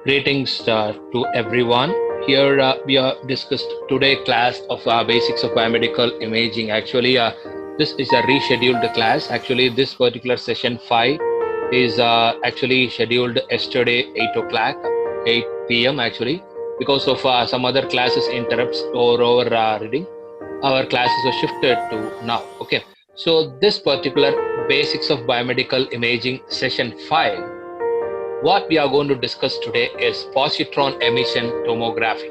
Greetings to everyone. Here we are discussed today class of basics of biomedical imaging. Actually, this is a rescheduled class. Actually, this particular session 5 is actually scheduled yesterday 8 o'clock, 8 p.m. actually because of some other classes interrupts or over reading. Our classes are shifted to now. Okay, so this particular basics of biomedical imaging session 5, what we are going to discuss today is positron emission tomography.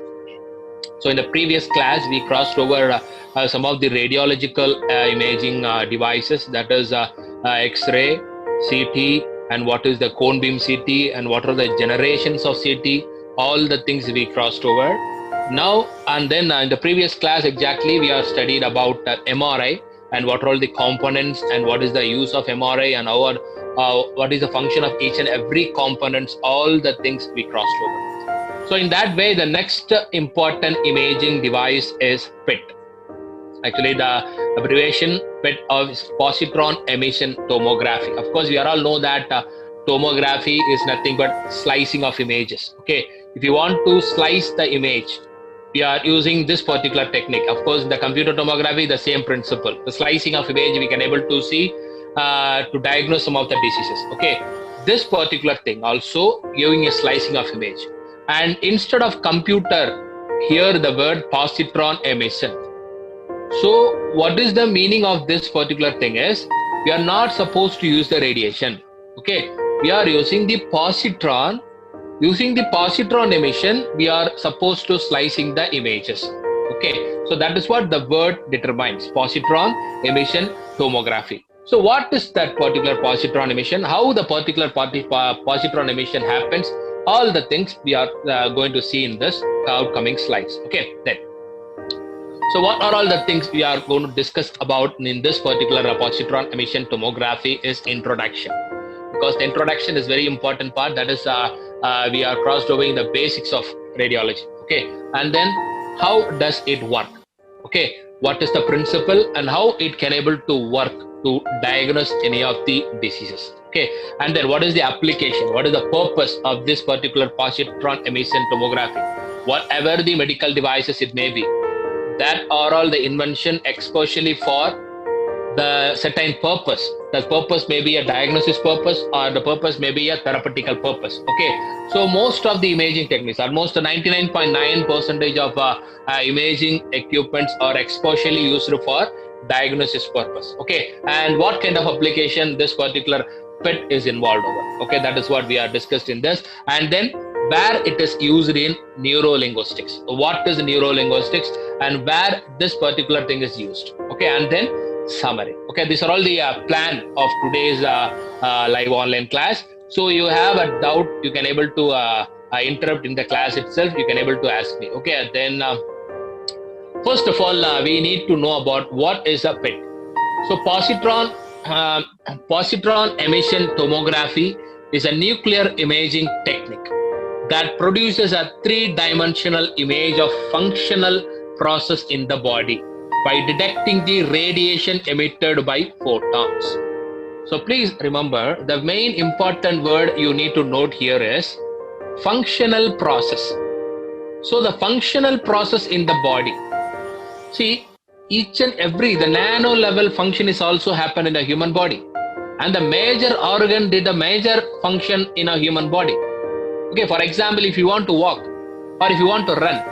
So in the previous class, we crossed over some of the radiological imaging devices, that is X-ray, CT, and what is the cone beam CT, and what are the generations of CT, all the things we crossed over. Now, and then in the previous class, exactly, we have studied about MRI and what are all the components and what is the use of MRI and what is the function of each and every components, all the things we crossed over. So in that way, the next important imaging device is PET. Actually, the abbreviation PET is positron emission tomography. Of course, we all know that tomography is nothing but slicing of images. Okay, if you want to slice the image, we are using this particular technique. Of course, in the computer tomography, the same principle. The slicing of image, we can able to see to diagnose some of the diseases. Okay, this particular thing also giving a slicing of image. And instead of computer, here the word positron emission. So what is the meaning of this particular thing is, we are not supposed to use the radiation. Okay, we are using the positron. Using the positron emission, we are supposed to slicing the images. Okay, so that is what the word determines, positron emission tomography. So what is that particular positron emission? How the particular positron emission happens? All the things we are going to see in this upcoming slides. Okay, then. So what are all the things we are going to discuss about in this particular positron emission tomography is introduction. Because the introduction is very important part. That is we are crossed over in the basics of radiology. Okay, and then how does it work? Okay, what is the principle and how it can able to work to diagnose any of the diseases. Okay, and then what is the application? What is the purpose of this particular positron emission tomography? Whatever the medical devices it may be, that are all the invention especially for the certain purpose. The purpose may be a diagnosis purpose or the purpose may be a therapeutical purpose. Okay, so most of the imaging techniques, almost 99.9% of imaging equipments are especially used for diagnosis purpose. Okay, and what kind of application this particular PET is involved over. Okay, that is what we are discussed in this. And then where it is used in neurolinguistics. What is neurolinguistics and where this particular thing is used. Okay, and then summary. Okay, these are all the plan of today's live online class. So you have a doubt, you can able to interrupt in the class itself. You can able to ask me. Okay, then first of all, we need to know about what is a PET. So positron emission tomography is a nuclear imaging technique that produces a three-dimensional image of functional process in the body by detecting the radiation emitted by photons. So please remember, the main important word you need to note here is functional process. So the functional process in the body. See, each and every, the nano level function is also happen in a human body. And the major organ did a major function in a human body. Okay, for example, if you want to walk or if you want to run,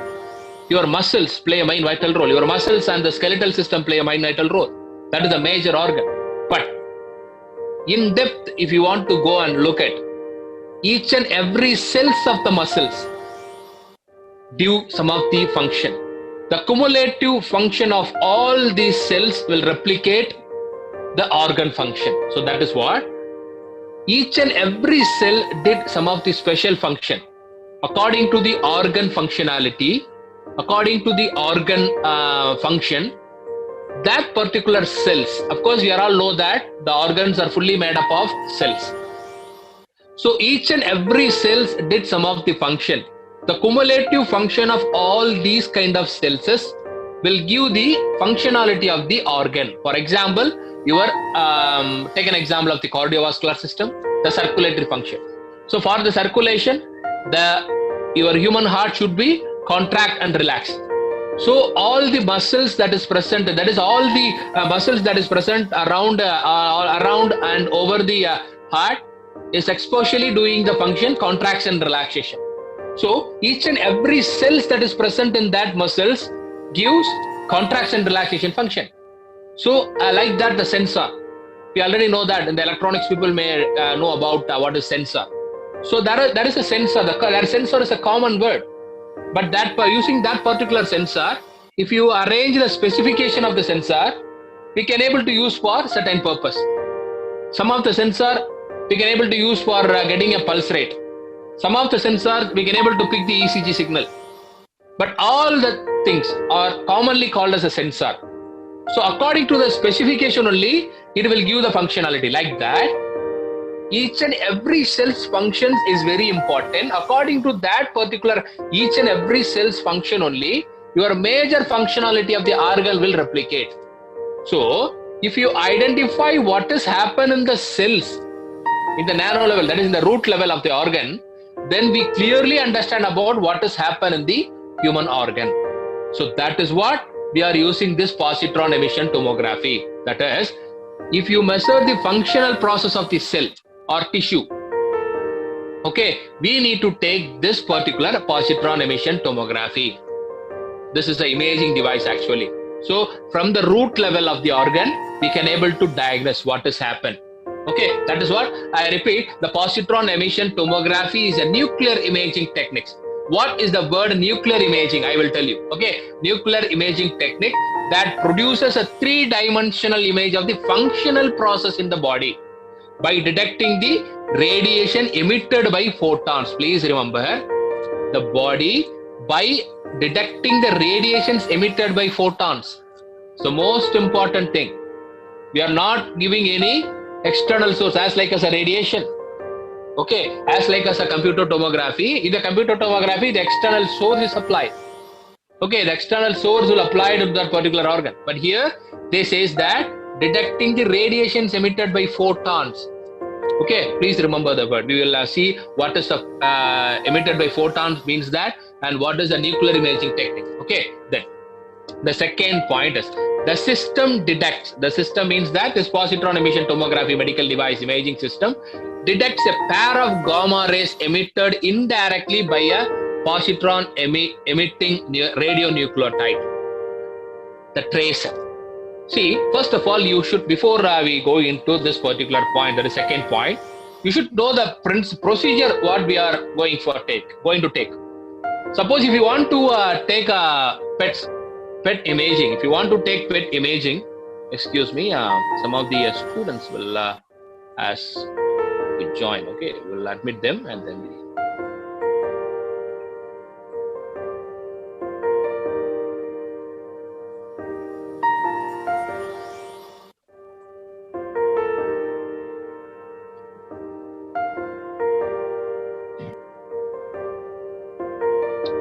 your muscles play a main vital role. Your muscles and the skeletal system play a main vital role. That is a major organ. But in depth, if you want to go and look at each and every cells of the muscles do some of the function. The cumulative function of all these cells will replicate the organ function. So that is what each and every cell did some of the special function according to the organ functionality. According to the organ function, that particular cells, of course we all know that the organs are fully made up of cells. So each and every cells did some of the function. The cumulative function of all these kind of cells will give the functionality of the organ. For example, take an example of the cardiovascular system, the circulatory function. So for the circulation, your human heart should be contract and relax. So all the muscles that is present, that is all the muscles that is present around and over the heart is exponentially doing the function contraction and relaxation. So each and every cells that is present in that muscles gives contraction and relaxation function. So like that the sensor, we already know that in the electronics people may know about what is sensor. So that is a sensor. That sensor is a common word. But that by using that particular sensor, if you arrange the specification of the sensor, we can able to use for certain purpose. Some of the sensor we can able to use for getting a pulse rate. Some of the sensor we can able to pick the ECG signal. But all the things are commonly called as a sensor. So according to the specification only, it will give the functionality like that. Each and every cell's functions is very important. According to that particular each and every cell's function only, your major functionality of the organ will replicate. So if you identify what has happened in the cells in the nano level, that is in the root level of the organ, then we clearly understand about what has happened in the human organ. So that is what we are using this positron emission tomography. That is, if you measure the functional process of the cell or tissue, okay, we need to take this particular positron emission tomography. This is the imaging device actually. So from the root level of the organ, we can able to diagnose what has happened. Okay, that is what I repeat. The positron emission tomography is a nuclear imaging technique. What is the word nuclear imaging? I will tell you. Okay, nuclear imaging technique that produces a three-dimensional image of the functional process in the body by detecting the radiation emitted by photons. Please remember, the body by detecting the radiations emitted by photons. So most important thing, we are not giving any external source as like as a radiation. Okay, as like as a computer tomography. In the computer tomography, the external source is applied. Okay, the external source will apply to that particular organ. But here, they says that detecting the radiations emitted by photons. Okay, please remember the word. We will see what is the emitted by photons means that, and what is the nuclear imaging technique. Okay, then the second point is the system detects. The system means that this positron emission tomography medical device imaging system detects a pair of gamma rays emitted indirectly by a positron emitting radionucleotide, the tracer. See, first of all, you should, before we go into this particular point, that is second point, you should know the procedure what we are going to take. Suppose if you want to take a PET imaging, if you want to take PET imaging, excuse me, some of the students will ask to join. Okay, we'll admit them and then we.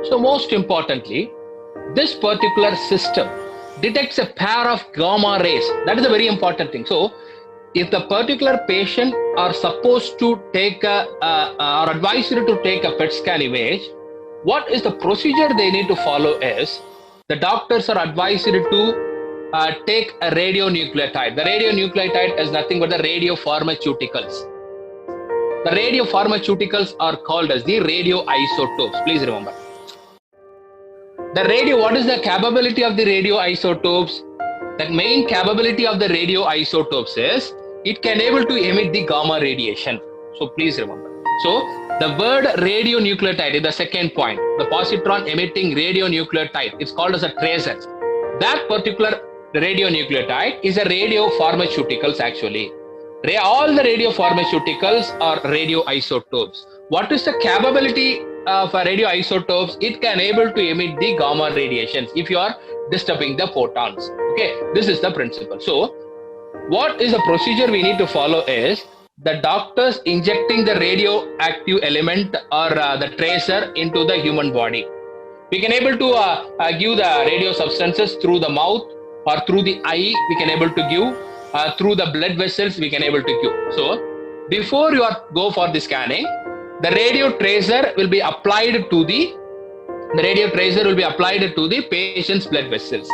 So most importantly, this particular system detects a pair of gamma rays. That is a very important thing. So if the particular patient are supposed to take or advised to take a PET scan image, what is the procedure they need to follow is, the doctors are advised to take a radionucleotide. The radionucleotide is nothing but the radiopharmaceuticals. The radiopharmaceuticals are called as the radioisotopes. Please remember. What is the capability of the radioisotopes? The main capability of the radioisotopes is it can able to emit the gamma radiation. So please remember. So the word radionucleotide is the second point. The positron emitting radionucleotide is called as a tracer. That particular radionucleotide is a radiopharmaceuticals actually. All the radiopharmaceuticals are radioisotopes. What is the capability of radioisotopes? It can able to emit the gamma radiations if you are disturbing the photons. Okay, this is the principle. So what is the procedure we need to follow is the doctors injecting the radioactive element or the tracer into the human body. We can able to give the radio substances through the mouth or through the eye. We can able to give through the blood vessels. We can able to give. So before you go for the scanning, the radio tracer will be applied to the patient's blood vessels.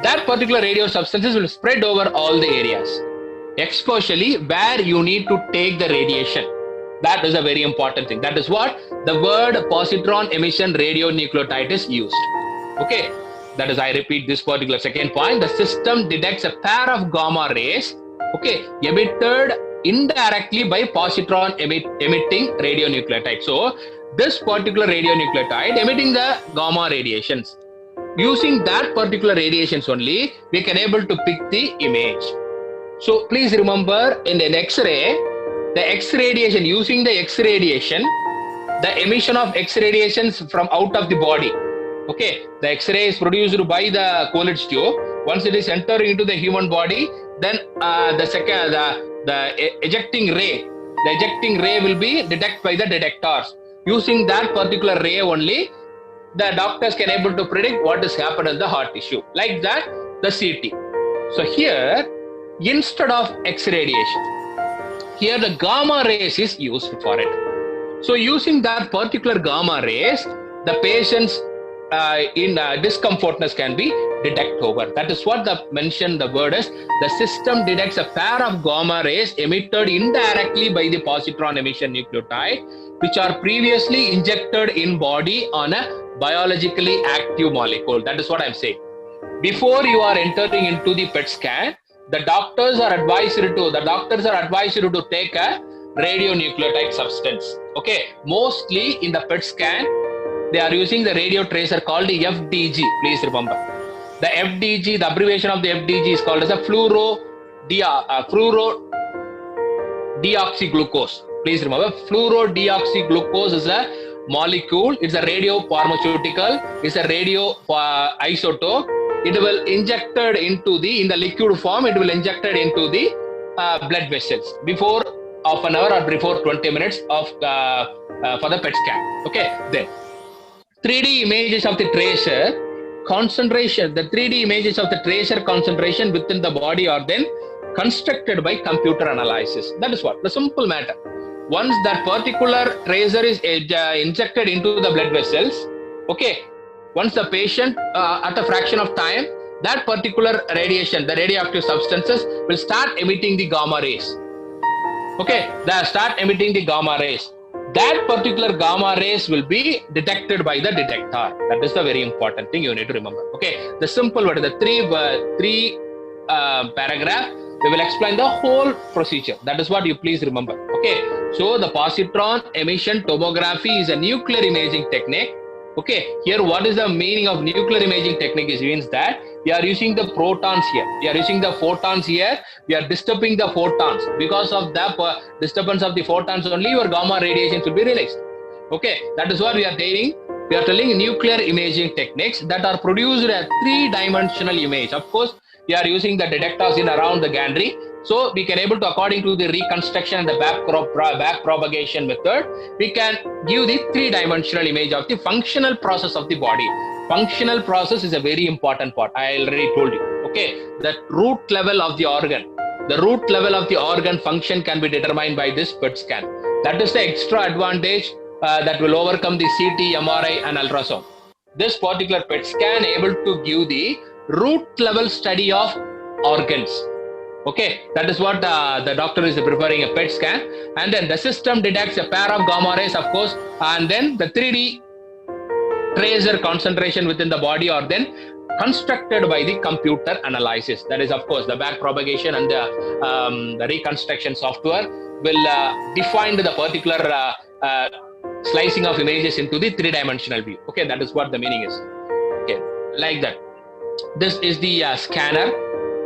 That particular radio substances will spread over all the areas, especially where you need to take the radiation. That is a very important thing. That is what the word positron emission radionuclide is used. Okay, that is, I repeat this particular second point. The system detects a pair of gamma rays, okay, emitted indirectly by positron emitting radionuclide. So this particular radionuclide emitting the gamma radiations. Using that particular radiations only, we can able to pick the image. So please remember, in an X-ray, the X-radiation, using the X-radiation, the emission of X-radiations from out of the body. Okay, the X-ray is produced by the Coolidge tube. Once it is entering into the human body, then the ejecting ray will be detected by the detectors. Using that particular ray only, the doctors can able to predict what is happened in the heart tissue. Like that, the CT. So here, instead of X-radiation, here the gamma rays is used for it. So using that particular gamma rays, the patient's discomfortness can be detected over. That is what the word is. The system detects a pair of gamma rays emitted indirectly by the positron emission nucleotide, which are previously injected in body on a biologically active molecule. That is what I'm saying. Before you are entering into the PET scan, the doctors are advised to take a radionuclide substance. Okay, mostly in the PET scan, they are using the radio tracer called the FDG. Please remember, the FDG, the abbreviation of the FDG is called as a fluorodeoxyglucose. Please remember, fluorodeoxyglucose is a molecule. It's a radiopharmaceutical. It's a radio isotope. It will injected into in the liquid form. It will injected into the blood vessels before half an hour or before 20 minutes of for the PET scan. Okay, then 3D images of the tracer concentration. The 3D images of the tracer concentration within the body are then constructed by computer analysis. That is what the simple matter. Once that particular tracer is injected into the blood vessels, okay, once the patient at a fraction of time, that particular radiation, the radioactive substances will start emitting the gamma rays. Okay, they start emitting the gamma rays. That particular gamma rays will be detected by the detector. That is the very important thing you need to remember. Okay, the simple word, the three paragraph, we will explain the whole procedure. That is what you please remember. Okay, so the positron emission tomography is a nuclear imaging technique. Okay, here what is the meaning of nuclear imaging technique? It means that we are using the protons here, we are using the photons here, we are disturbing the photons. Because of the disturbance of the photons only, your gamma radiations will be released. Okay, that is what we are telling. We are telling nuclear imaging techniques that are produced a three-dimensional image. Of course, we are using the detectors in around the gantry. So we can able to, according to the reconstruction and the back propagation method, we can give the three-dimensional image of the functional process of the body. Functional process is a very important part. I already told you. Okay, the root level of the organ. The root level of the organ function can be determined by this PET scan. That is the extra advantage that will overcome the CT, MRI and ultrasound. This particular PET scan able to give the root level study of organs. Okay, that is what the doctor is preparing a PET scan, and then the system detects a pair of gamma rays, of course, and then the 3D tracer concentration within the body are then constructed by the computer analysis. That is, of course, the back propagation and the reconstruction software will define the particular slicing of images into the three-dimensional view. Okay, that is what the meaning is. Okay, like that. This is the scanner.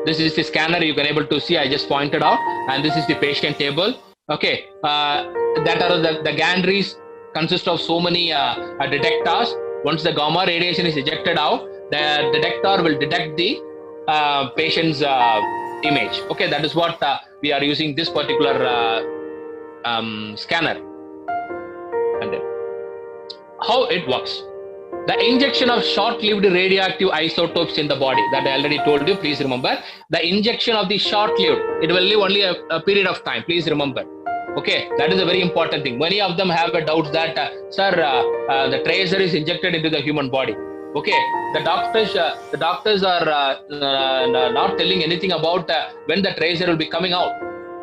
This is the scanner you can able to see. I just pointed out, and this is the patient table. Okay, that are the gantries consist of so many detectors. Once the gamma radiation is ejected out, the detector will detect the patient's image. Okay, that is what we are using this particular scanner. And then how it works. The injection of short-lived radioactive isotopes in the body, that I already told you, please remember. The injection of the short-lived, it will live only a period of time, please remember. Okay, that is a very important thing. Many of them have a doubt that, sir, the tracer is injected into the human body. Okay, the doctors are not telling anything about when the tracer will be coming out.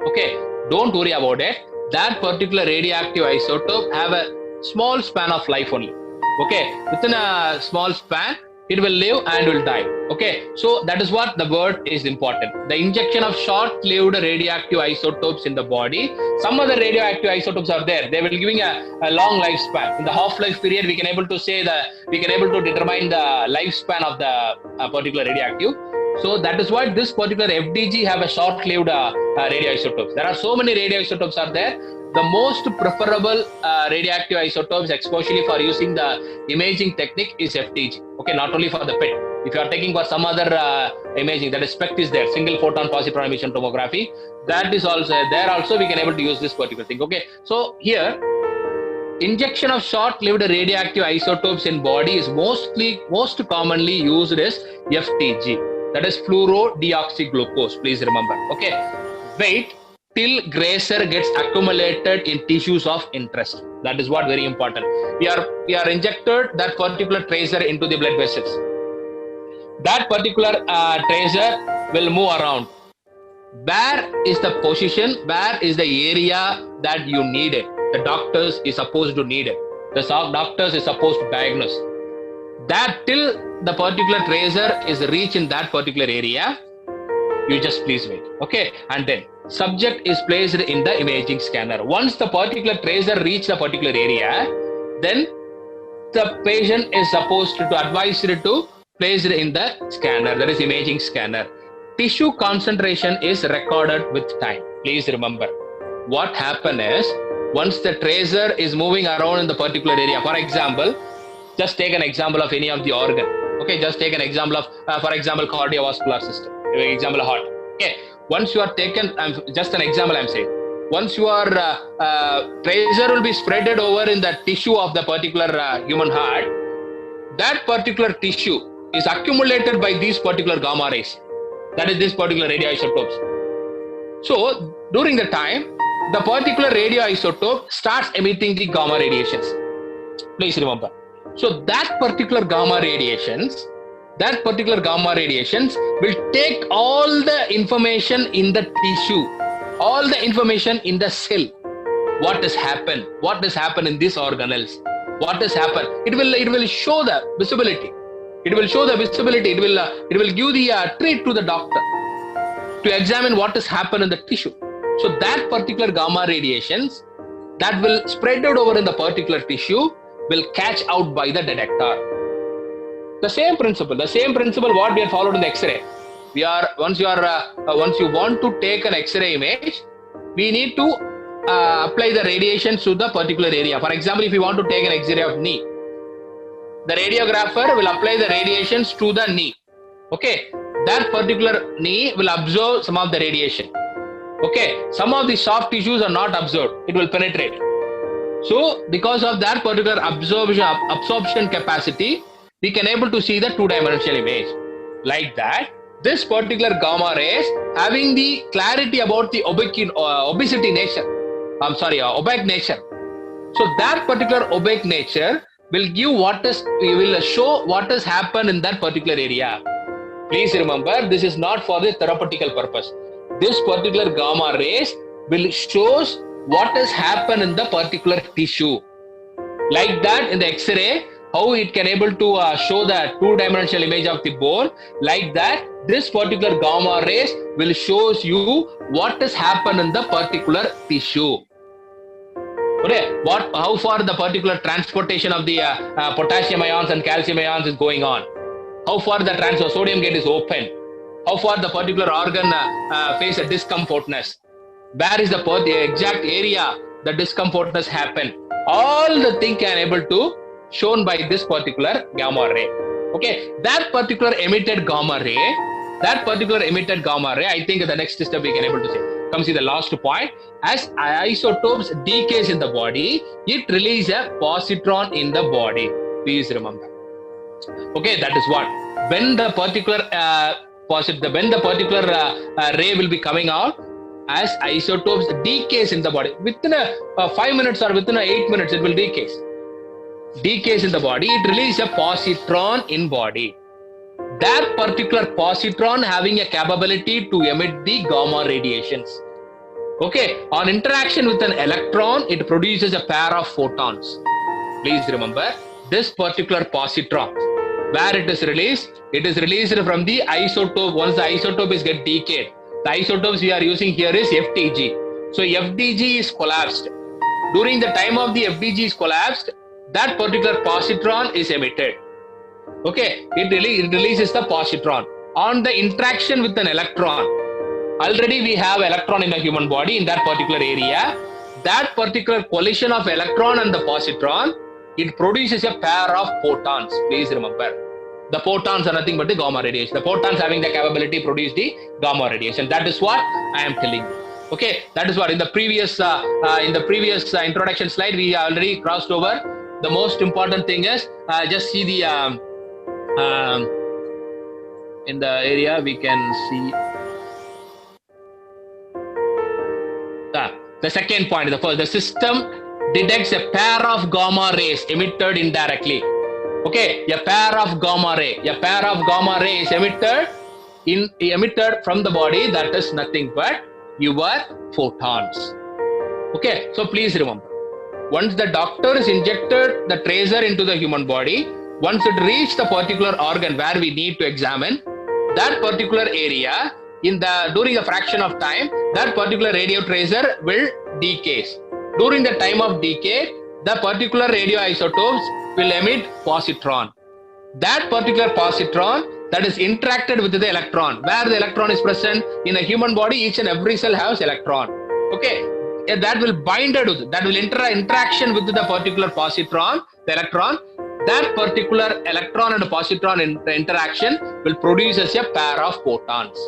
Okay, don't worry about it. That particular radioactive isotope have a small span of life only. Okay, within a small span, it will live and will die. Okay, so that is what the word is important. The injection of short-lived radioactive isotopes in the body. Some other radioactive isotopes are there. They will giving a long lifespan. In the half-life period, we can able to say that we can able to determine the lifespan of the particular radioactive. So that is why this particular FDG have a short-lived radioisotopes. There are so many radioisotopes are there. The most preferable radioactive isotopes, especially for using the imaging technique, is FDG. Okay, not only for the PET. If you are taking for some other imaging, that is SPECT is there, single photon positron emission tomography. That is also there. Also, we can able to use this particular thing. Okay, so here, injection of short-lived radioactive isotopes in body is most commonly used as FDG. That is fluorodeoxyglucose. Please remember. Okay, wait till tracer gets accumulated in tissues of interest. That is what very important. We are injected that particular tracer into the blood vessels. That particular tracer will move around. Where is the position? Where is the area that you need it? The doctors is supposed to need it. The doctors is supposed to diagnose. That till the particular tracer is reached in that particular area, you just please wait. Okay, and then subject is placed in the imaging scanner. Once the particular tracer reach the particular area, then the patient is supposed to advise to place it in the scanner, that is imaging scanner. Tissue concentration is recorded with time. Please remember, what happen is, once the tracer is moving around in the particular area, for example, just take an example of any of the organ. Okay, just take an example of, for example, cardiovascular system. Example of heart. Okay, once you are taken, just an example I'm saying. Once your tracer will be spreaded over in the tissue of the particular human heart, that particular tissue is accumulated by these particular gamma rays. That is this particular radioisotopes. So during the time, the particular radioisotope starts emitting the gamma radiations. Please remember. So that particular gamma radiations will take all the information in the tissue, all the information in the cell. What has happened in these organelles, what has happened. It will show the visibility. It will show the visibility. It will give the treat to the doctor to examine what has happened in the tissue. So that particular gamma radiations that will spread out over in the particular tissue will catch out by the detector. The same principle what we have followed in the X-ray. Once you want to take an X-ray image, we need to apply the radiations to the particular area. For example, if you want to take an X-ray of knee, the radiographer will apply the radiations to the knee. Okay, that particular knee will absorb some of the radiation. Okay, some of the soft tissues are not absorbed, it will penetrate. So because of that particular absorption capacity, we can able to see the two-dimensional image. Like that, this particular gamma rays having the clarity about the opaque nature. So that particular opaque nature will show what has happened in that particular area. Please remember, this is not for the therapeutical purpose. This particular gamma rays will shows what has happened in the particular tissue. Like that, in the X-ray, how it can able to show the two-dimensional image of the bone. Like that, this particular gamma rays will shows you what has happened in the particular tissue. Okay, how far the particular transportation of the potassium ions and calcium ions is going on. How far the sodium gate is open. How far the particular organ face a discomfortness. Where is the exact area the discomfortness happen. All the thing can able to shown by this particular gamma ray. Okay, that particular emitted gamma ray, I think the next step we can able to say. Come see the last point. As isotopes decays in the body, it releases a positron in the body. Please remember. Okay, that is what. When the particular ray will be coming out, as isotopes decays in the body. Within 5 minutes or within 8 minutes, it will decays in the body. It releases a positron in body. That particular positron having a capability to emit the gamma radiations. Okay, on interaction with an electron, it produces a pair of photons. Please remember, this particular positron, where it is released from the isotope. Once the isotope is get decayed, the isotopes we are using here is FDG. So FDG is collapsed. During the time of the FDG is collapsed, that particular positron is emitted. Okay, it releases the positron. On the interaction with an electron, already we have electron in a human body in that particular area. That particular collision of electron and the positron, it produces a pair of photons. Please remember, the photons are nothing but the gamma radiation. The photons having the capability to produce the gamma radiation. That is what I am telling you. Okay, that is what in the previous introduction slide we already crossed over. The most important thing is just see the in the area we can see the second point. The system detects a pair of gamma rays emitted indirectly. Okay, a pair of gamma ray is emitted from the body. That is nothing but your photons. Okay, so please remember, once the doctor has injected the tracer into the human body, once it reaches the particular organ where we need to examine, that particular area, during a fraction of time, that particular radio tracer will decay. During the time of decay, the particular radioisotopes will emit positron. That particular positron that is interacted with the electron, where the electron is present in a human body, each and every cell has electron. Okay, that will bind it, that will interaction with the particular positron, the electron. That particular electron and positron interaction will produce as a pair of photons.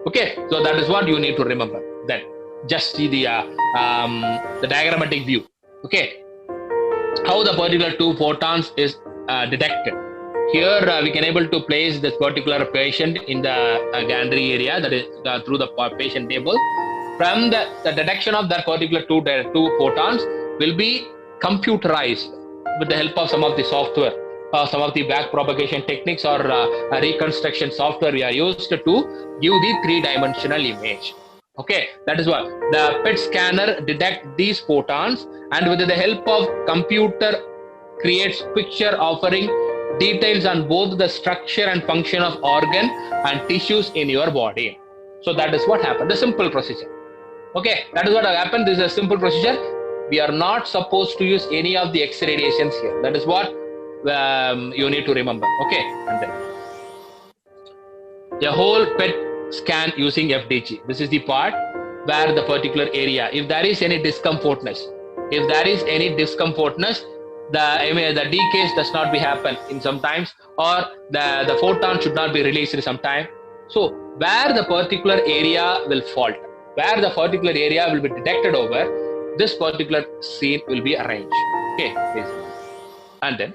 Okay, so that is what you need to remember. Then just see the diagrammatic view. Okay, how the particular two photons is detected. Here we can able to place this particular patient in the gantry area, that is through the patient table. From the detection of that particular two photons will be computerized with the help of some of the software, some of the back propagation techniques or reconstruction software we are used to give the three-dimensional image. Okay, that is what the PET scanner detects these photons, and with the help of computer creates picture offering details on both the structure and function of organ and tissues in your body. So that is what happened, the simple procedure. Okay, that is what happened. This is a simple procedure. We are not supposed to use any of the X radiations here. That is what you need to remember. Okay, and then a whole PET scan using FDG. This is the part where the particular area, if there is any discomfortness, the decays does not be happen in sometimes, or the photon should not be released sometime. So where the particular area will fault, where the particular area will be detected over, this particular scene will be arranged. Okay, and then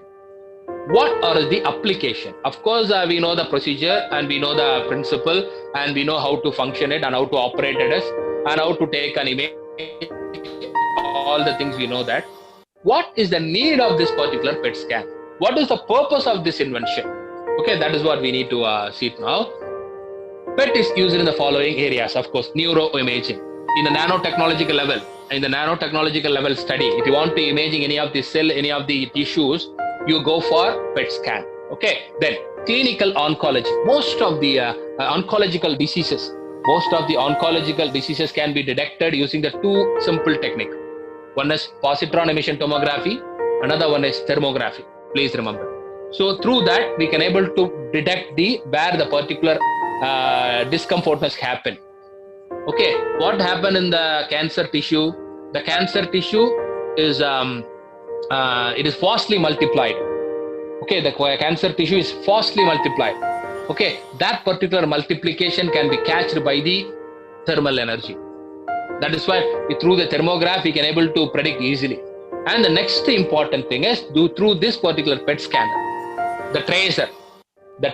what are the application? Of course, we know the procedure and we know the principle and we know how to function it and how to operate it is and how to take an image. All the things we know that. What is the need of this particular PET scan? What is the purpose of this invention? Okay, that is what we need to see it now. PET is used in the following areas. Of course, neuroimaging in the nanotechnological level. In the nanotechnological level study, if you want to imaging any of the cell, any of the tissues, you go for PET scan. Okay, then clinical oncology. Most of the oncological diseases can be detected using the two simple techniques. One is positron emission tomography, another one is thermography. Please remember. So through that, we can able to detect where the particular discomfortness happen. Okay, what happened in the cancer tissue? The cancer tissue is it is fastly multiplied. Okay, the cancer tissue is fastly multiplied. Okay, that particular multiplication can be catched by the thermal energy. That is why through the thermograph we can able to predict easily. And the next important thing is through this particular PET scanner, the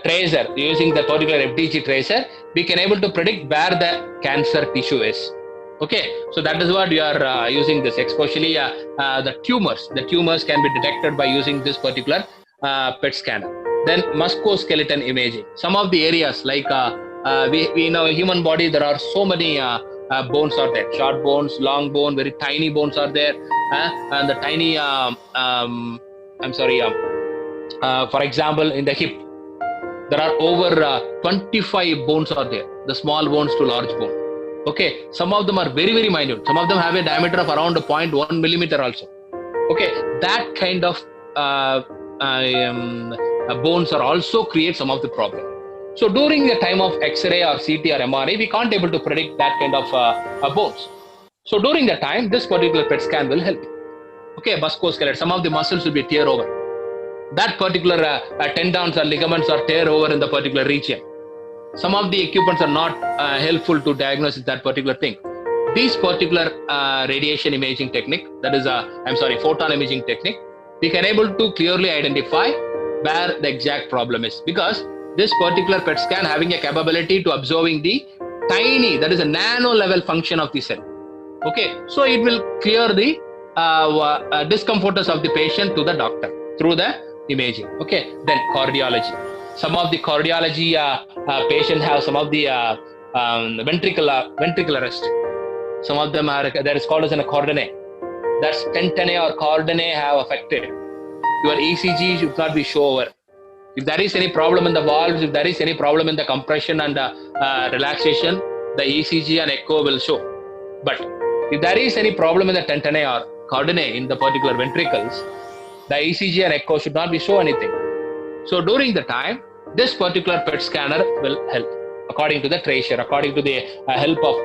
tracer using the particular FDG tracer, we can able to predict where the cancer tissue is. Okay, so that is what we are using this, especially the tumors can be detected by using this particular PET scanner. Then musculoskeletal imaging, some of the areas like we know human body, there are so many bones are there, short bones, long bone, very tiny bones are there, and the tiny I'm sorry for example, in the hip there are over 25 bones are there, the small bones to large bone. Okay, some of them are very very minute, some of them have a diameter of around 0.1 millimeter also. Okay, that kind of bones are also create some of the problem. So during the time of X-ray or CT or MRI, we can't able to predict that kind of bones. So during the time, this particular PET scan will help. Okay, musculoskeletal, some of the muscles will be tear over, that particular tendons or ligaments are tear over in the particular region. Some of the equipments are not helpful to diagnose that particular thing. This particular radiation imaging technique, that is photon imaging technique, we can able to clearly identify where the exact problem is, because this particular PET scan having a capability to observing the tiny, that is a nano level function of the cell. Okay, so it will clear the discomforts of the patient to the doctor through the imaging. Okay, then cardiology, some of the cardiology patients have some of the ventricular arrest. Some of them are, that is called as a coordinate. That's tentanae or coordinate have affected. Your ECG should not be show over. If there is any problem in the valves, if there is any problem in the compression and relaxation, the ECG and echo will show. But if there is any problem in the tentanae or coordinate in the particular ventricles, the ECG and echo should not be show anything. So during the time, this particular PET scanner will help. According to the tracer, according to the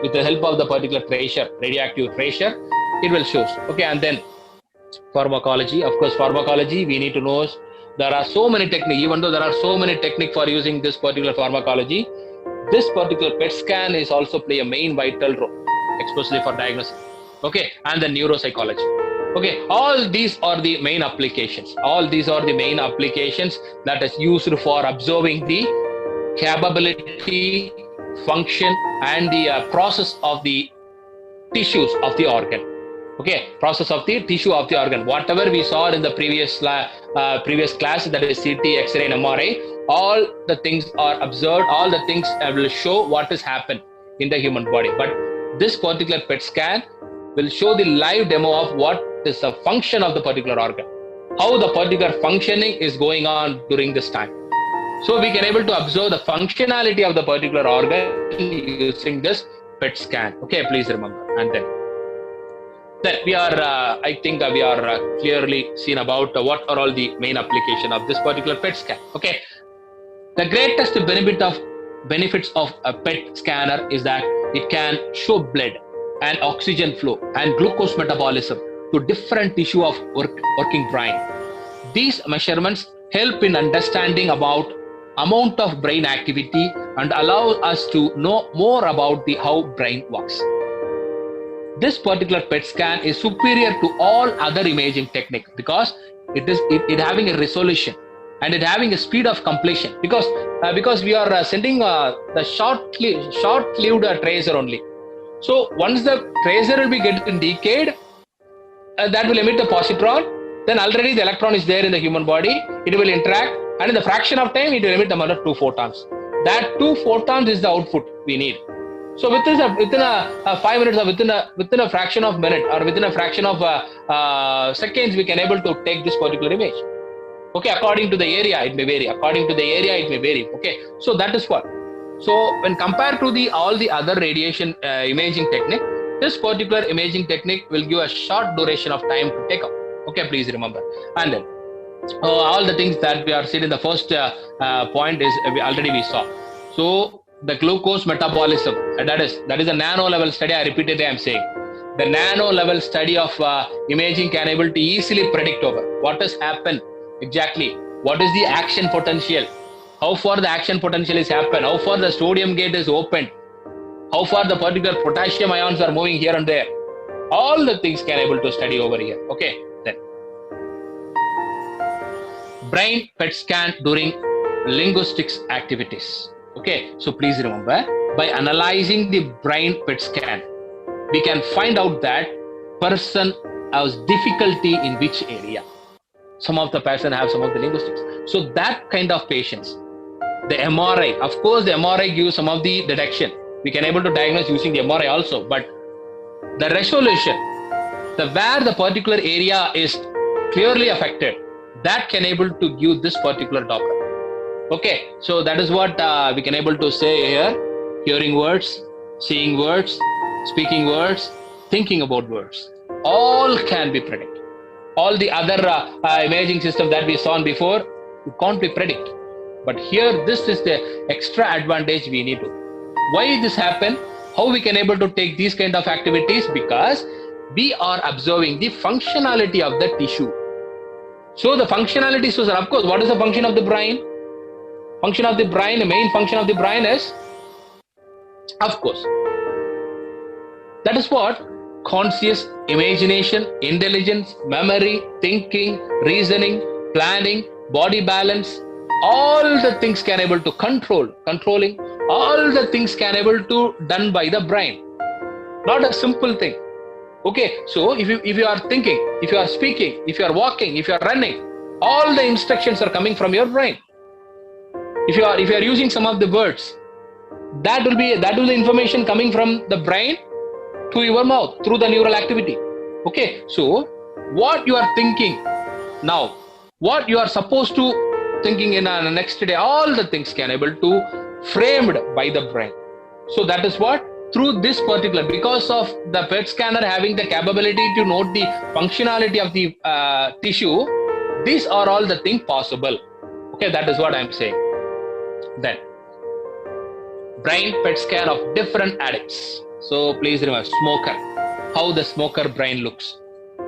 with the help of the particular tracer, radioactive tracer, it will show. Okay, and then pharmacology. Of course, pharmacology, we need to know there are so many techniques. Even though there are so many techniques for using this particular pharmacology, this particular PET scan is also play a main vital role, especially for diagnosis. Okay, and the neuropsychology. Okay, all these are the main applications. All these are the main applications that is used for observing the capability, function, and the process of the tissues of the organ. Okay, process of the tissue of the organ. Whatever we saw in the previous class, that is CT, X-ray, and MRI, all the things are observed. All the things will show what has happened in the human body. But this particular PET scan will show the live demo of what is the function of the particular organ, how the particular functioning is going on during this time. So we can able to observe the functionality of the particular organ using this PET scan. Okay, please remember. And then we are, I think we are clearly seen about what are all the main application of this particular PET scan. Okay, the greatest benefits of a PET scanner is that it can show blood and oxygen flow and glucose metabolism to different tissue of working brain. These measurements help in understanding about amount of brain activity and allow us to know more about how brain works. This particular PET scan is superior to all other imaging techniques because it having a resolution and it having a speed of completion, because we are sending the short-lived tracer only. So once the tracer will be getting decayed, that will emit the positron. Then already the electron is there in the human body. It will interact, and in the fraction of time, it will emit another 2 photons. That 2 photons is the output we need. So within a 5 minutes or within a fraction of minute or within a fraction of seconds, we can able to take this particular image. Okay, according to the area, it may vary. Okay, so that is what. So when compared to all the other radiation imaging technique, this particular imaging technique will give a short duration of time to take up. Okay, please remember. And then all the things that we are seeing in the first point is we saw. So the glucose metabolism, that is a nano level study. I repeatedly am saying the nano level study of imaging can able to easily predict over what has happened exactly. What is the action potential? How far the action potential is happened? How far the sodium gate is opened? How far the particular potassium ions are moving here and there? All the things can able to study over here. Okay, then brain PET scan during linguistics activities. Okay, so please remember, by analyzing the brain PET scan, we can find out that person has difficulty in which area. Some of the person have some of the linguistics. So that kind of patients, the MRI, of course, the MRI gives some of the detection. We can able to diagnose using the MRI also, but the resolution, the where the particular area is clearly affected, that can able to give this particular Doppler. Okay, so that is what we can able to say here: hearing words, seeing words, speaking words, thinking about words, all can be predicted. All the other imaging system that we saw before, you can't be predict. But here, this is the extra advantage we need to. Why this happen? How we can able to take these kind of activities? Because we are observing the functionality of the tissue. So the functionality, so of course, what is the function of the brain? Function of the brain, the main function of the brain is, of course, that is what? Conscious, imagination, intelligence, memory, thinking, reasoning, planning, body balance, all the things can able to controlling, all the things can able to done by the brain. Not a simple thing. Okay, so if you are thinking, if you are speaking, if you are walking, if you are running, all the instructions are coming from your brain. If you are using some of the words, that will be the information coming from the brain to your mouth through the neural activity. Okay, so what you are thinking now, what you are supposed to thinking in the next day, all the things can able to framed by the brain. So that is what, through this particular, because of the PET scanner having the capability to note the functionality of the tissue, these are all the things possible. Okay, that is what I am saying. Then brain PET scan of different addicts. So please remember, smoker, how the smoker brain looks.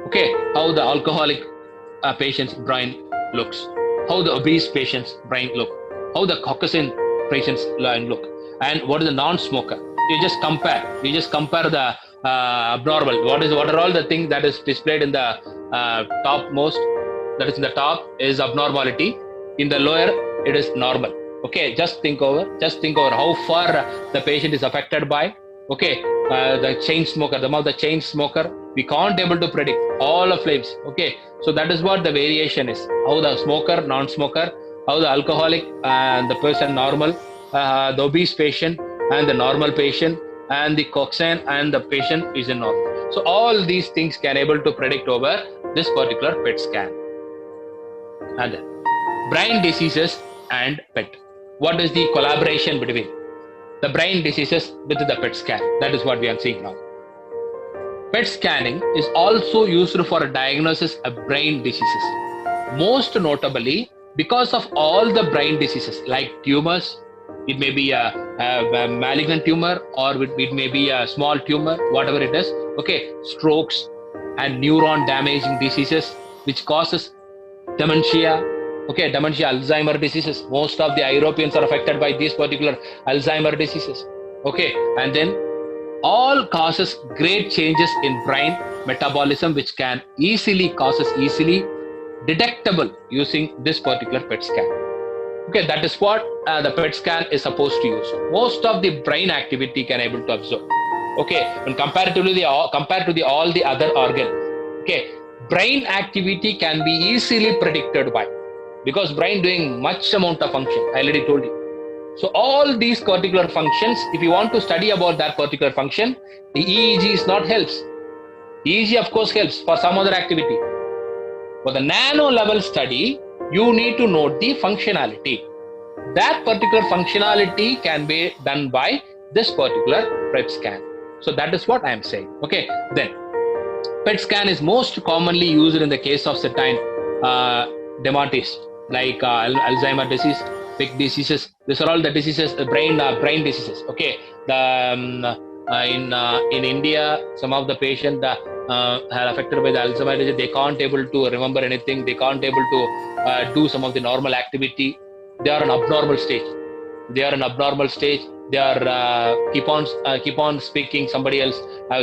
Okay, how the alcoholic patient's brain looks, how the obese patient's brain look, how the Caucasian patient's brain look, and what is the non-smoker. You just compare the abnormal. What are all the things that is displayed in the topmost, that is in the top is abnormality, in the lower it is normal. Okay, just think over how far the patient is affected by. Okay, the chain smoker, the chain smoker, we can't able to predict all of lives. Okay, so that is what the variation is. How the smoker, non-smoker, how the alcoholic and the person normal, the obese patient and the normal patient, and the Coxswain and the patient is in normal. So all these things can able to predict over this particular PET scan. And then brain diseases and PET. What is the collaboration between the brain diseases with the PET scan? That is what we are seeing now. PET scanning is also used for a diagnosis of brain diseases. Most notably, because of all the brain diseases like tumors, it may be a malignant tumor or it may be a small tumor, whatever it is. Okay, strokes and neuron damaging diseases which causes dementia. Okay, dementia, Alzheimer diseases. Most of the Europeans are affected by these particular Alzheimer diseases. Okay, and then all causes great changes in brain metabolism, which can easily detectable using this particular PET scan. Okay, that is what the PET scan is supposed to use. Most of the brain activity can able to observe. Okay, when compared to all the other organ, okay, brain activity can be easily predicted by, because brain doing much amount of function. I already told you. So all these particular functions, if you want to study about that particular function, the EEG is not helps. EEG of course helps for some other activity. For the nano level study, you need to note the functionality. That particular functionality can be done by this particular PET scan. So that is what I am saying. Okay, then PET scan is most commonly used in the case of certain dementia, like Alzheimer disease, big diseases. These are all the diseases, brain diseases. Okay, in India, some of the patients are affected by the Alzheimer disease. They can't able to remember anything. They can't able to do some of the normal activity. They are an abnormal stage. They are keep on speaking. Somebody else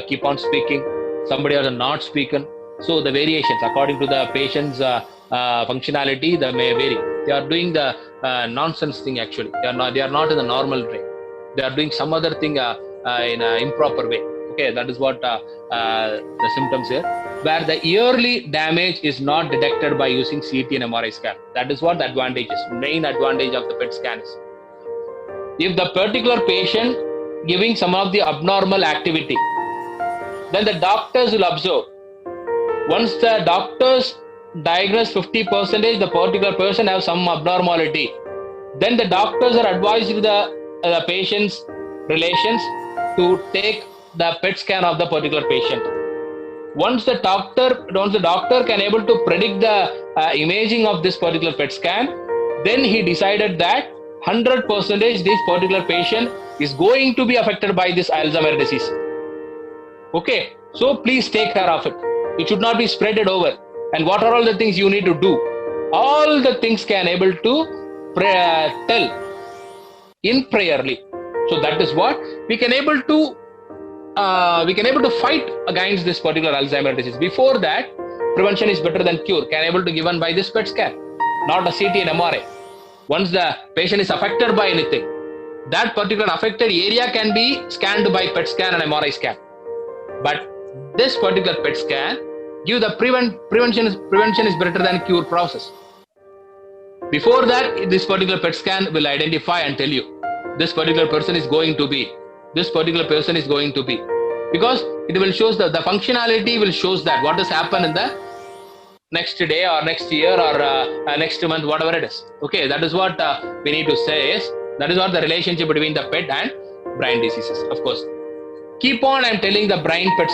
keep on speaking. Somebody else not speaking. So the variations according to the patient's functionality, they may vary. They are doing the nonsense thing actually. They are not in the normal way. They are doing some other thing in an improper way. Okay, Okay, that is what the symptoms here, where the early damage is not detected by using CT and MRI scan. That is what the advantage is. Main advantage of the PET scan is, if the particular patient giving some of the abnormal activity, then the doctors will observe. Once the doctors diagnose 50% the particular person has some abnormality, then the doctors are advised to the patient's relations to take the PET scan of the particular patient. Once the doctor can able to predict the imaging of this particular PET scan, then he decided that 100% this particular patient is going to be affected by this Alzheimer's disease. Okay, so please take care of it. It should not be spreaded over. And what are all the things you need to do? All the things can able to tell in prayerly. So that is what we can able to fight against this particular Alzheimer's disease. Before that, prevention is better than cure. Can able to given by this PET scan, not a CT and MRI. Once the patient is affected by anything, that particular affected area can be scanned by PET scan and MRI scan. But this particular PET scan give the prevention is better than cure process. Before that, this particular PET scan will identify and tell you this particular person is going to be, this particular person is going to be, because it will shows the functionality will shows that what has happened in the next day or next year or next month, whatever it is. Okay, that is what we need to say is, that is what the relationship between the PET and brain diseases. Of course, keep on I'm telling the brain PET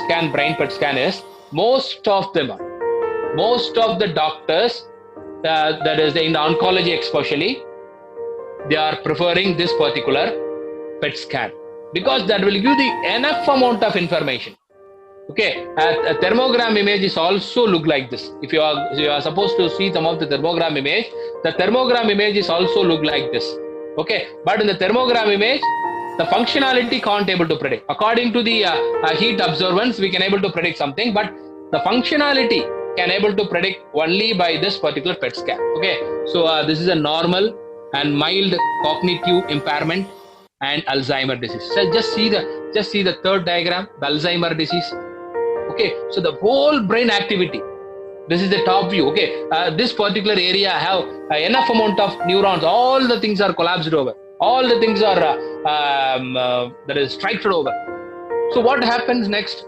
scan is, most of the doctors, that is in the oncology especially, they are preferring this particular PET scan because that will give the enough amount of information. Okay, a thermogram image is also look like this. If you are supposed to see some of the thermogram image, the thermogram image is also look like this. Okay, but in the thermogram image, the functionality can't able to predict. According to the heat observance, we can able to predict something, but the functionality can able to predict only by this particular PET scan. Okay, so this is a normal and mild cognitive impairment and Alzheimer's disease. So just see the third diagram, the Alzheimer's disease. Okay, so the whole brain activity. This is the top view. Okay, this particular area have enough amount of neurons. All the things are collapsed over. All the things are that is structured over. So what happens next?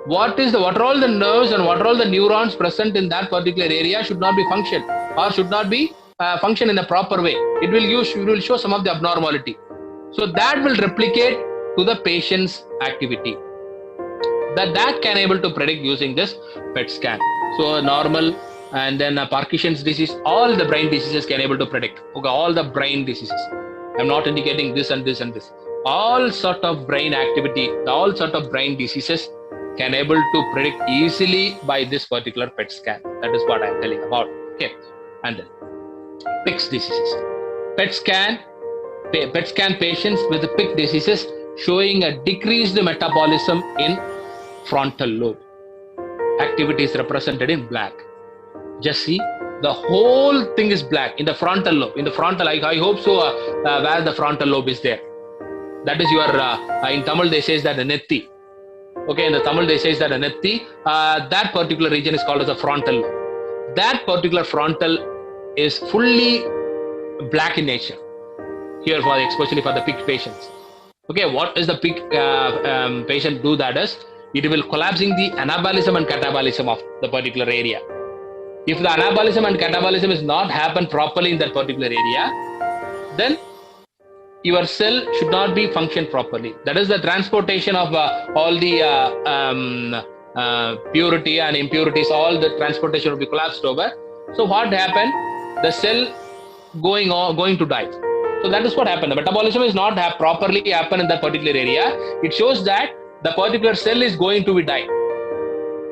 What are all the nerves and what are all the neurons present in that particular area should not be function or should not be function in the proper way. It will show some of the abnormality. So that will replicate to the patient's activity. That can able to predict using this PET scan. So normal and then Parkinson's disease, all the brain diseases can able to predict. Okay, all the brain diseases. I'm not indicating this and this and this. All sort of brain activity, all sort of brain diseases can able to predict easily by this particular PET scan. That is what I'm telling about. Okay, and then PICS diseases. PET scan patients with PIC diseases showing a decreased metabolism in frontal lobe. Activity is represented in black. Just see, the whole thing is black in the frontal lobe. In the frontal, I hope so, where the frontal lobe is there. That is your, in Tamil they say that the netti. Okay, in the Tamil they say that the netti, that particular region is called as the frontal lobe. That particular frontal is fully black in nature. Here especially for the PIC patients. Okay, what is the PIC patient do? That is, it will collapsing the anabolism and catabolism of the particular area. If the anabolism and catabolism is not happen properly in that particular area, then your cell should not be functioned properly. That is the transportation of all the purity and impurities, all the transportation will be collapsed over. So what happened? The cell going to die. So that is what happened. The metabolism is not properly happen in that particular area. It shows that the particular cell is going to be died.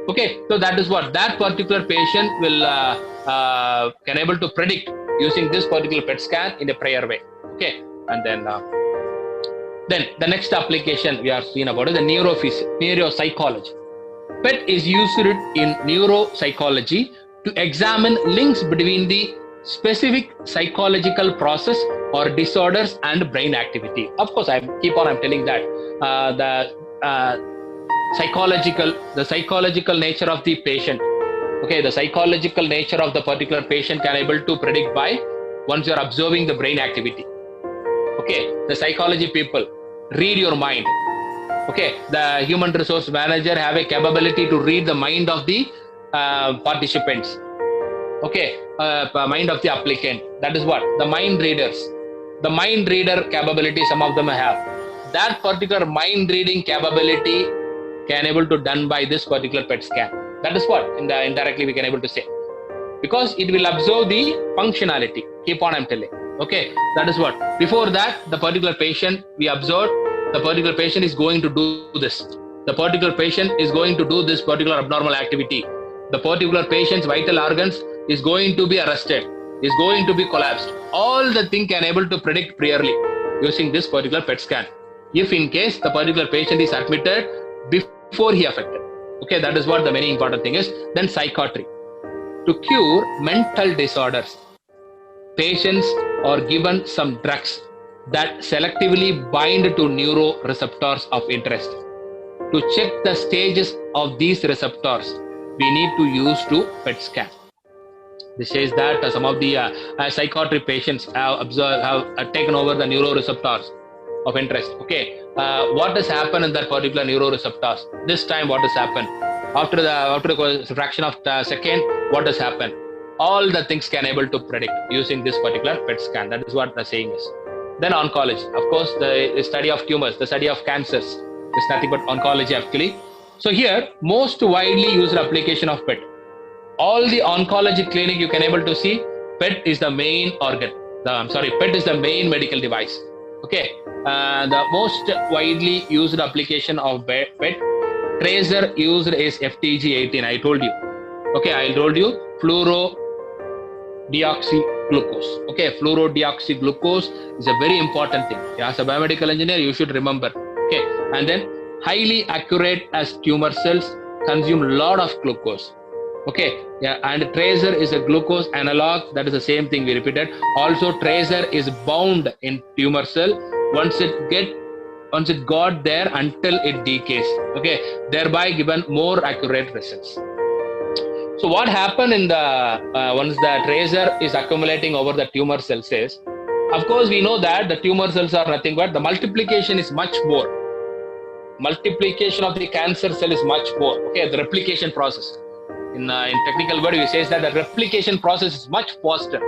Okay, so that is what that particular patient will can able to predict using this particular PET scan in a prior way. Okay, and then the next application we are seeing about is the neuropsychology. PET is used in neuropsychology to examine links between the specific psychological process or disorders and brain activity. Of course, I'm telling that the psychological nature of the patient. Okay, the psychological nature of the particular patient can able to predict by once you are observing the brain activity. Okay, the psychology people read your mind. Okay, the human resource manager have a capability to read the mind of the participants. Okay, mind of the applicant. That is what the mind readers, the mind reader capability some of them have. That particular mind reading capability can able to done by this particular PET scan. That is what in the indirectly we can able to say, because it will observe the functionality. Keep on, I'm telling. Okay, that is what. Before that, the particular patient we observed, the particular patient is going to do this. The particular patient is going to do this particular abnormal activity. The particular patient's vital organs is going to be arrested, is going to be collapsed. All the thing can able to predict priorly using this particular PET scan. If in case the particular patient is admitted before he affected. Okay, that is what the very important thing is. Then psychiatry. To cure mental disorders, patients are given some drugs that selectively bind to neuroreceptors of interest. To check the stages of these receptors, we need to use to PET scan. This says that some of the psychiatric patients have taken over the neuroreceptors of interest. Okay, what has happened in that particular neuroreceptors? This time, what has happened? After the fraction of the second, what has happened? All the things can able to predict using this particular PET scan. That is what the saying is. Then oncology, of course, the study of tumors, the study of cancers is nothing but oncology actually. So here, most widely used application of PET. All the oncology clinic you can able to see, PET is the main organ. PET is the main medical device. Okay, the most widely used application of PET, tracer used is FTG18. I told you. Okay, I told you fluorodeoxyglucose. Okay, fluorodeoxyglucose is a very important thing. As a biomedical engineer, you should remember. Okay, and then highly accurate as tumor cells consume a lot of glucose. Okay, yeah, and tracer is a glucose analog. That is the same thing we repeated. Also, tracer is bound in tumor cell once it got there until it decays. Okay, thereby given more accurate results. So what happened in the once the tracer is accumulating over the tumor cells is, of course, we know that the tumor cells are nothing but the multiplication is much more. Multiplication of the cancer cell is much more. Okay, the replication process. In technical word, we say that the replication process is much faster.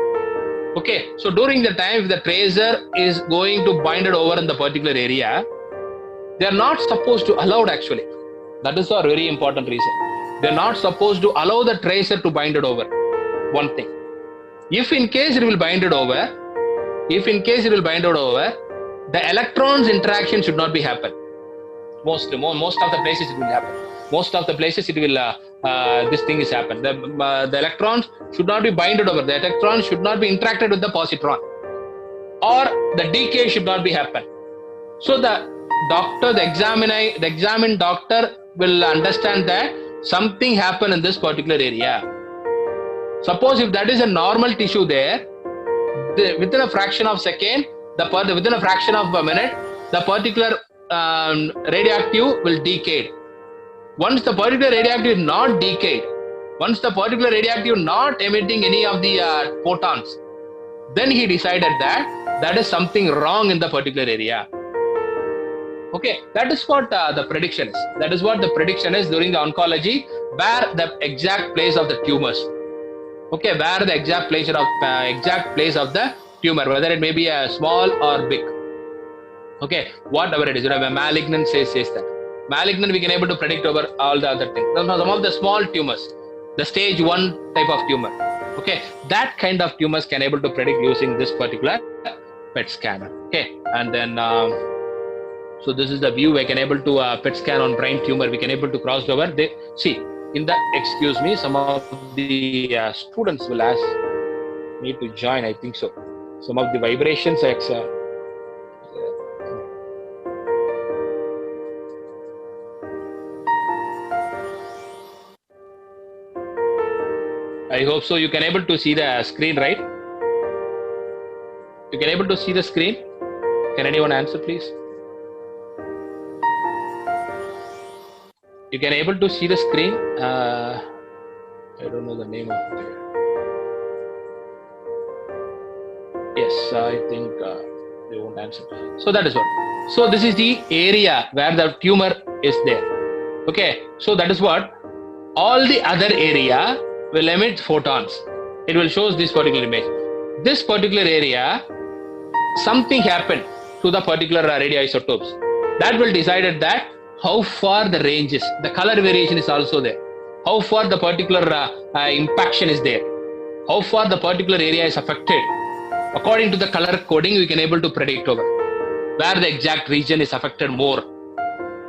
Okay, so during the time if the tracer is going to bind it over in the particular area, they are not supposed to allow it actually. That is a very important reason. They are not supposed to allow the tracer to bind it over. One thing. If in case it will bind it over, the electrons interaction should not be happen. Most of the places it will happen. Most of the places it will this thing is happen. The electrons should not be binded over. The electrons should not be interacted with the positron, or the decay should not be happen. So the doctor, the examined doctor will understand that something happened in this particular area. Suppose if that is a normal tissue there, within a fraction of second, within a fraction of a minute, the particular radioactive will decay. Once the particular radioactive is not decayed, once the particular radioactive not emitting any of the photons, then he decided that that is something wrong in the particular area. Okay, that is what the prediction is. That is what the prediction is during the oncology, where the exact place of the tumors. Okay, where the exact place of the tumor, whether it may be a small or big. Okay, whatever it is, malignant says that. Malignant we can able to predict over all the other things. Some of the small tumors, the stage 1 type of tumor. Okay, that kind of tumors can able to predict using this particular PET scanner. Okay, and then so this is the view we can able to PET scan on brain tumor. We can able to cross over. They see in the excuse me, some of the students will ask me to join. I think so. Some of the vibrations. I hope so. You can able to see the screen, right? You can able to see the screen. Can anyone answer, please? You can able to see the screen. I don't know the name of it. Yes, I think they won't answer. So that is what. So this is the area where the tumor is there. Okay, so that is what. All the other area will emit photons. It will show this particular image. This particular area, something happened to the particular radioisotopes. That will decide that how far the range is. The color variation is also there. How far the particular impaction is there. How far the particular area is affected. According to the color coding, we can able to predict over where the exact region is affected more.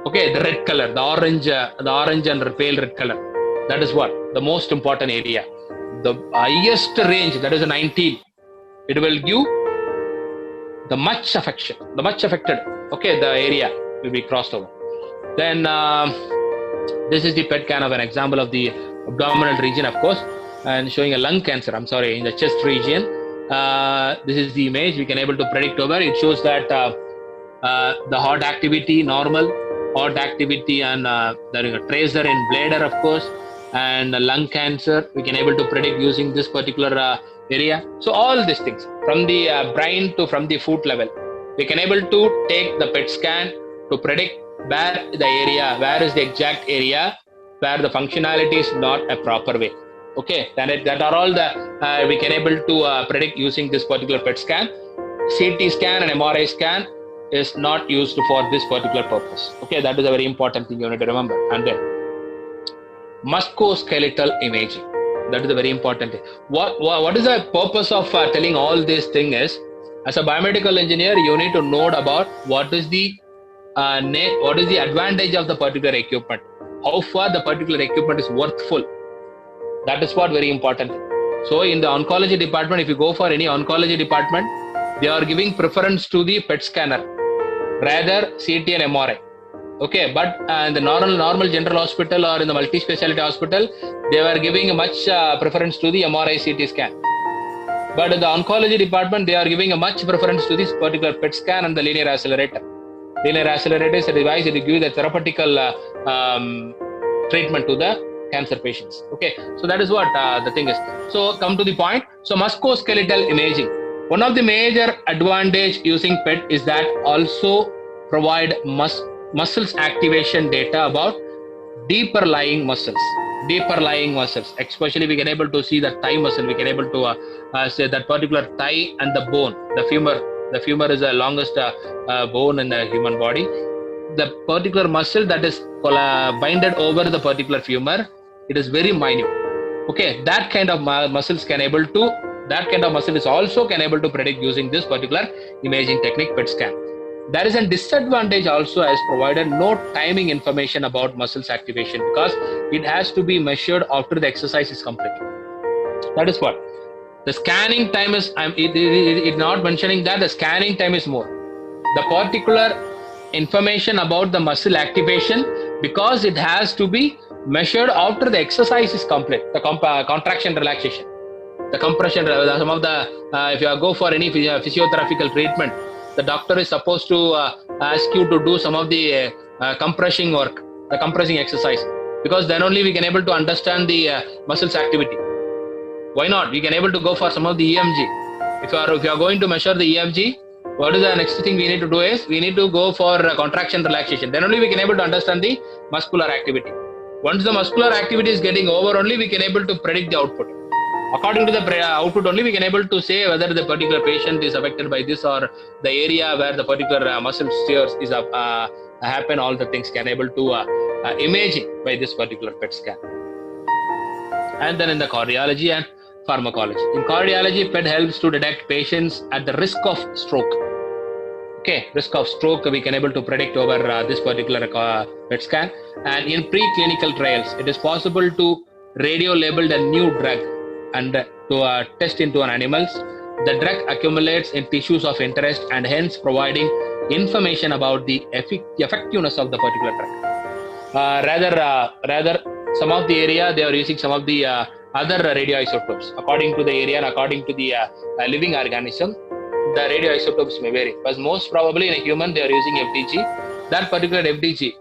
Okay, the red color, the orange and pale red color. That is what the most important area. The highest range, that is a 19. It will give the much affected. Okay, the area will be crossed over. Then this is the PET scan of an example of the abdominal region, of course, and showing a lung cancer. I'm sorry, in the chest region. This is the image we can able to predict over. It shows that the heart activity normal, heart activity, and there is a tracer in bladder, of course, and lung cancer we can able to predict using this particular area. So all these things from the brain to from the foot level, we can able to take the PET scan to predict where the area, where is the exact area where the functionality is not a proper way. Okay, that are all the we can able to predict using this particular PET scan. CT scan and MRI scan is not used for this particular purpose. Okay, that is a very important thing you need to remember. And then musculoskeletal imaging. That is a very important thing. What is the purpose of telling all these things is, as a biomedical engineer, you need to know about what is the advantage of the particular equipment, how far the particular equipment is worthful. That is what very important. So in the oncology department, if you go for any oncology department, they are giving preference to the PET scanner rather CT and MRI. Okay, but in the normal general hospital or in the multi-specialty hospital, they were giving much preference to the MRI CT scan. But in the oncology department, they are giving a much preference to this particular PET scan and the linear accelerator. Linear accelerator is a device that gives the therapeutical treatment to the cancer patients. Okay, so that is what the thing is. So come to the point. So musculoskeletal imaging. One of the major advantage using PET is that also provide muscles activation data about deeper lying muscles. Especially we can able to see the thigh muscle. We can able to say that particular thigh and the bone, the femur. The femur is the longest bone in the human body. The particular muscle that is binded over the particular femur, it is very minute. Okay, that kind of muscles can able to. That kind of muscle is also can able to predict using this particular imaging technique PET scan. There is a disadvantage also as provided no timing information about muscles activation because it has to be measured after the exercise is complete. That is what. The scanning time is, it not mentioning that the scanning time is more. The particular information about the muscle activation because it has to be measured after the exercise is complete, the contraction relaxation. The compression, some of the, if you go for any physiotherapeutic treatment, the doctor is supposed to ask you to do some of the compressing work, the compressing exercise, because then only we can able to understand the muscles activity. Why not? We can able to go for some of the EMG. If you are going to measure the EMG, what is the next thing we need to do is, we need to go for contraction relaxation. Then only we can able to understand the muscular activity. Once the muscular activity is getting over, only we can able to predict the output. According to the output only, we can able to say whether the particular patient is affected by this or the area where the particular muscle tears is happen. All the things can able to imaging by this particular PET scan. And then in the cardiology and pharmacology. In cardiology, PET helps to detect patients at the risk of stroke. Okay, risk of stroke we can able to predict over this particular PET scan. And in preclinical trials, it is possible to radio labeled a new drug and to test into animals. The drug accumulates in tissues of interest and hence providing information about the effectiveness of the particular drug. Rather some of the area they are using some of the other radioisotopes according to the area and according to the living organism. The radioisotopes may vary, but most probably in a human they are using FDG. That particular FDG,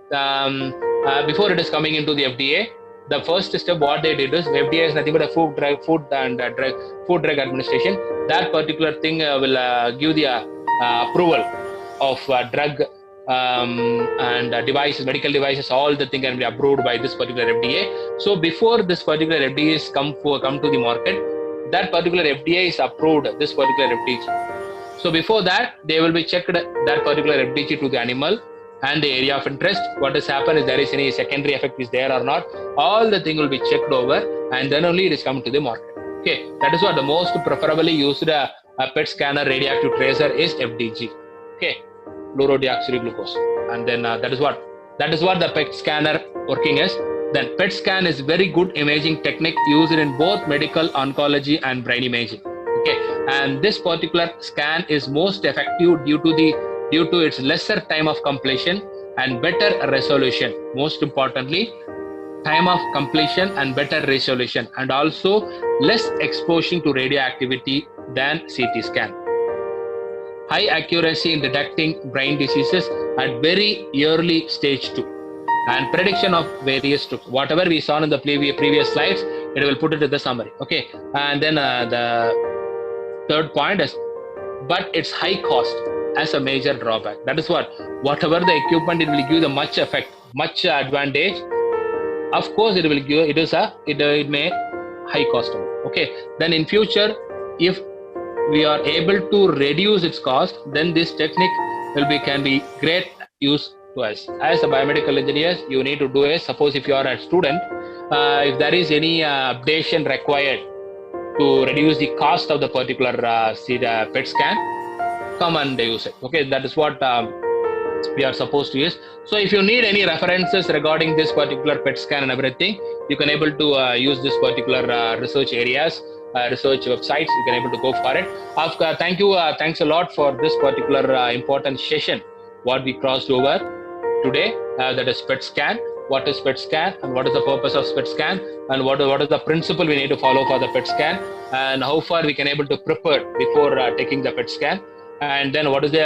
before it is coming into the FDA. The first step what they did is FDA is nothing but a food drug administration. That particular thing will give the approval of drug and devices, medical devices, all the thing can be approved by this particular FDA. So before this particular FDA is come to the market, that particular FDA is approved this particular FDG. So before that, they will be checked that particular FDG to the animal and the area of interest. What has happened is there is any secondary effect is there or not. All the thing will be checked over, and then only it is come to the market. Okay, that is what the most preferably used PET scanner radioactive tracer is FDG. Okay, fluorodeoxyribglucose, and then that is what the PET scanner working is. Then PET scan is very good imaging technique used in both medical oncology and brain imaging. Okay, and this particular scan is most effective due to its lesser time of completion and better resolution. Most importantly, time of completion and better resolution, and also less exposure to radioactivity than CT scan. High accuracy in detecting brain diseases at very early stage 2, and prediction of various whatever we saw in the previous slides, it will put it in the summary. Okay, and then the third point is, but it's high cost as a major drawback. That is whatever the equipment, it will give the much effect, much advantage. Of course, it will give it may high cost. Okay, then in future, if we are able to reduce its cost, then this technique can be great use to us. As a biomedical engineers, you need to do is, suppose if you are a student, if there is any updation required to reduce the cost of the particular PET scan, come and use it. Okay, that is what we are supposed to use. So if you need any references regarding this particular PET scan and everything, you can able to use this particular research areas, research websites. You can able to go for it. Thanks a lot for this particular important session what we crossed over today, that is PET scan. What is PET scan, and what is the purpose of PET scan, and what is the principle we need to follow for the PET scan, and how far we can able to prepare before taking the PET scan, and then what is the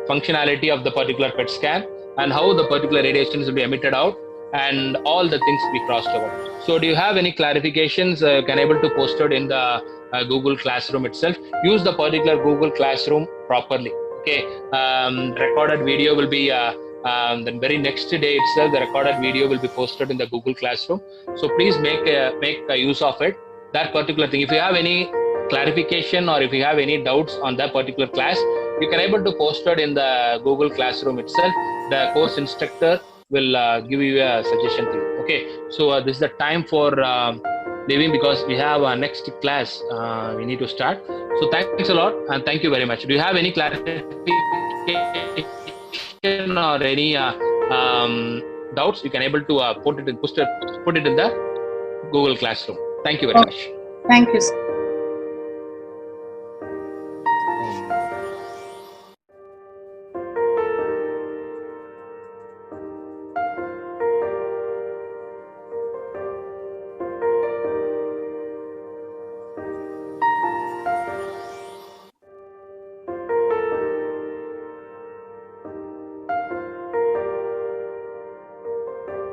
functionality of the particular PET scan, and how the particular radiations will be emitted out, and all the things we crossed over. So do you have any clarifications? Can able to post it in the Google Classroom itself. Use the particular Google Classroom properly. Okay, recorded video will be the very next day itself. The recorded video will be posted in the Google Classroom. So please make use of it. That particular thing. If you have any clarification or if you have any doubts on that particular class, you can able to post it in the Google Classroom itself. The course instructor will give you a suggestion to you. Okay, so this is the time for leaving, because we have our next class we need to start. So thanks a lot, and thank you very much. Do you have any clarification or any doubts? You can able to put it in the Google Classroom. Thank you very much. Thank you, sir.